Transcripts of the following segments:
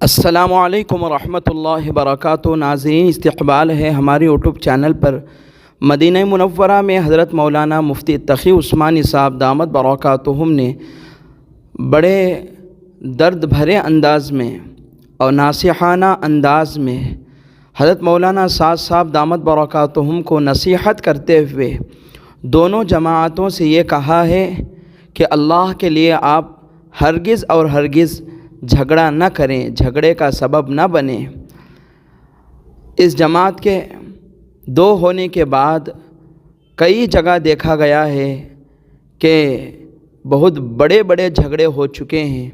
السلام علیکم ورحمۃ اللہ وبرکاتہ۔ ناظرین، استقبال ہے ہماری یوٹیوب چینل پر مدینہ منورہ میں حضرت مولانا مفتی تقی عثمانی صاحب دامت برکاتہم نے بڑے درد بھرے انداز میں اور ناصحانہ انداز میں حضرت مولانا سعد صاحب دامت برکاتہم کو نصیحت کرتے ہوئے دونوں جماعتوں سے یہ کہا ہے کہ اللہ کے لیے آپ ہرگز اور ہرگز جھگڑا نہ کریں، جھگڑے کا سبب نہ بنیں۔ اس جماعت کے دو ہونے کے بعد کئی جگہ دیکھا گیا ہے کہ بہت بڑے بڑے جھگڑے ہو چکے ہیں،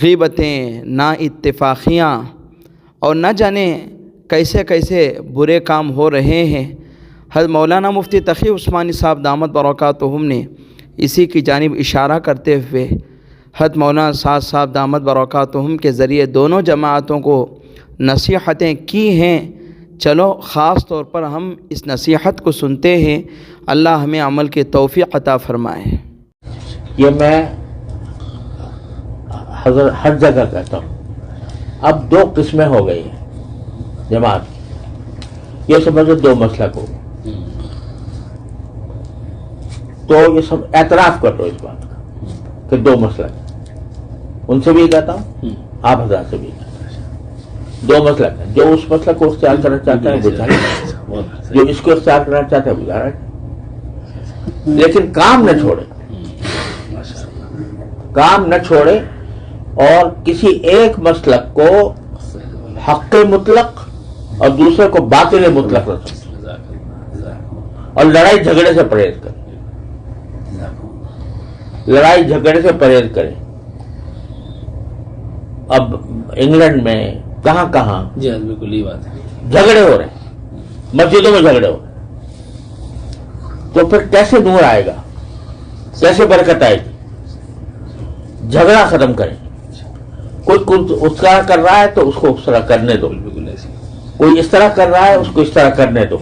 غیبتیں، نا اتفاقیاں اور نہ جانے کیسے کیسے برے کام ہو رہے ہیں۔ حضرت مولانا مفتی تقی عثمانی صاحب دامت برکاتہم نے اسی کی جانب اشارہ کرتے ہوئے حضرت مولانا سعد صاحب دامت برکاتہم کے ذریعے دونوں جماعتوں کو نصیحتیں کی ہیں۔ چلو خاص طور پر ہم اس نصیحت کو سنتے ہیں، اللہ ہمیں عمل کی توفیق عطا فرمائے۔ یہ میں ہر جگہ کہتا ہوں، اب دو قسمیں ہو گئی ہیں جماعت کی، یہ سمجھو دو مسلک ہو گئے، تو یہ سب اعتراف کر لو اس بات کا کہ دو مسلک، ان سے بھی کہتا ہوں، آپ حضرات سے بھی کہتا ہوں، دو مسلک ہیں۔ جو اس مسلک کو اختیار کرنا چاہتا ہے وہ چاہے، جو اس کو اختیار کرنا چاہتا ہے وہ جا رہا ہے، لیکن کام نہ چھوڑے، کام نہ چھوڑے اور کسی ایک مسلک کو حق مطلق اور دوسرے کو باطل مطلق نہ سمجھے، اور لڑائی جھگڑے سے پرہیز کرے، لڑائی جھگڑے سے پرہیز کرے۔ اب انگلینڈ میں کہاں کہاں جی بالکل یہ بات ہے، جھگڑے ہو رہے ہیں، مسجدوں میں جھگڑے ہو رہے ہیں، تو پھر کیسے نور آئے گا، کیسے برکت آئے گی؟ جھگڑا ختم کریں۔ کوئی اس طرح کر رہا ہے تو اس کو اس طرح کرنے دو، کوئی اس طرح کر رہا ہے اس کو اس طرح کرنے دو،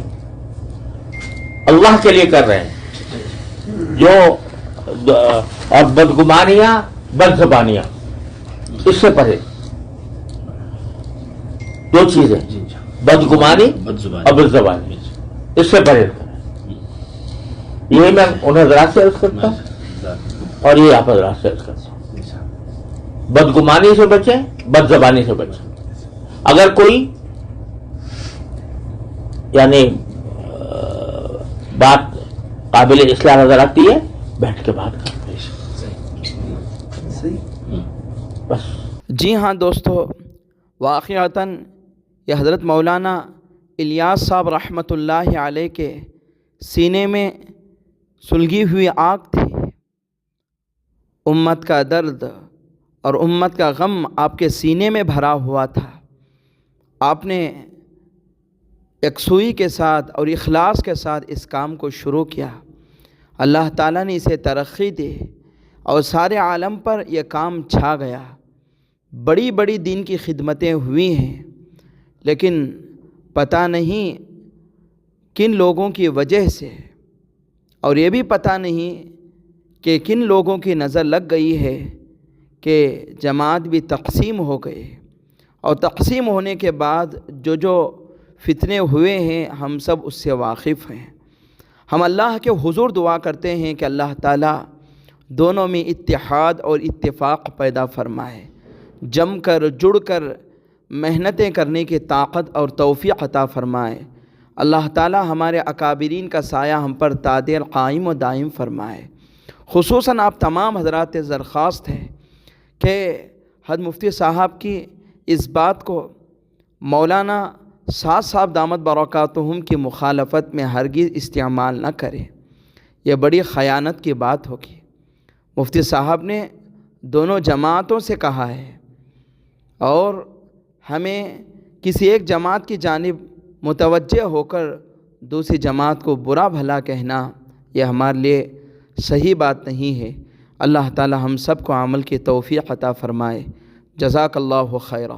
اللہ کے لیے کر رہے ہیں۔ جو اور بدگمانیاں، بد زبانیاں، اس سے پرہیز، دو چیزیں، بدگمانی اور بد زبانی، اس سے پرہیز کریں۔ یہی میں انہیں حضرات سے عرض کرتا ہوں اور یہ آپ حضرات سے عرض کرتا ہوں، بدگمانی سے بچیں، بد زبانی سے بچیں۔ اگر کوئی یعنی بات قابل اصلاح نظر آتی ہے، بیٹھ کے بات کریں، بس۔ جی ہاں دوستو، واقعتاً یہ حضرت مولانا الیاس صاحب رحمۃ اللہ علیہ کے سینے میں سلگی ہوئی آگ تھی۔ امت کا درد اور امت کا غم آپ کے سینے میں بھرا ہوا تھا۔ آپ نے یکسوئی کے ساتھ اور اخلاص کے ساتھ اس کام کو شروع کیا۔ اللہ تعالیٰ نے اسے ترقی دی اور سارے عالم پر یہ کام چھا گیا۔ بڑی بڑی دین کی خدمتیں ہوئی ہیں، لیکن پتہ نہیں کن لوگوں کی وجہ سے، اور یہ بھی پتہ نہیں کہ کن لوگوں کی نظر لگ گئی ہے کہ جماعت بھی تقسیم ہو گئے، اور تقسیم ہونے کے بعد جو فتنے ہوئے ہیں ہم سب اس سے واقف ہیں۔ ہم اللہ کے حضور دعا کرتے ہیں کہ اللہ تعالیٰ دونوں میں اتحاد اور اتفاق پیدا فرمائے، جم کر جڑ کر محنتیں کرنے کی طاقت اور توفیق عطا فرمائے۔ اللہ تعالیٰ ہمارے اکابرین کا سایہ ہم پر تادیر قائم و دائم فرمائے۔ خصوصاً آپ تمام حضرات سے درخواست ہے کہ حضرت مفتی صاحب کی اس بات کو مولانا سعد صاحب دامت برکاتہم کی مخالفت میں ہرگز استعمال نہ کریں، یہ بڑی خیانت کی بات ہوگی۔ مفتی صاحب نے دونوں جماعتوں سے کہا ہے، اور ہمیں کسی ایک جماعت کی جانب متوجہ ہو کر دوسری جماعت کو برا بھلا کہنا یہ ہمارے لیے صحیح بات نہیں ہے۔ اللہ تعالی ہم سب کو عمل کی توفیق عطا فرمائے۔ جزاک اللہ خیرہ۔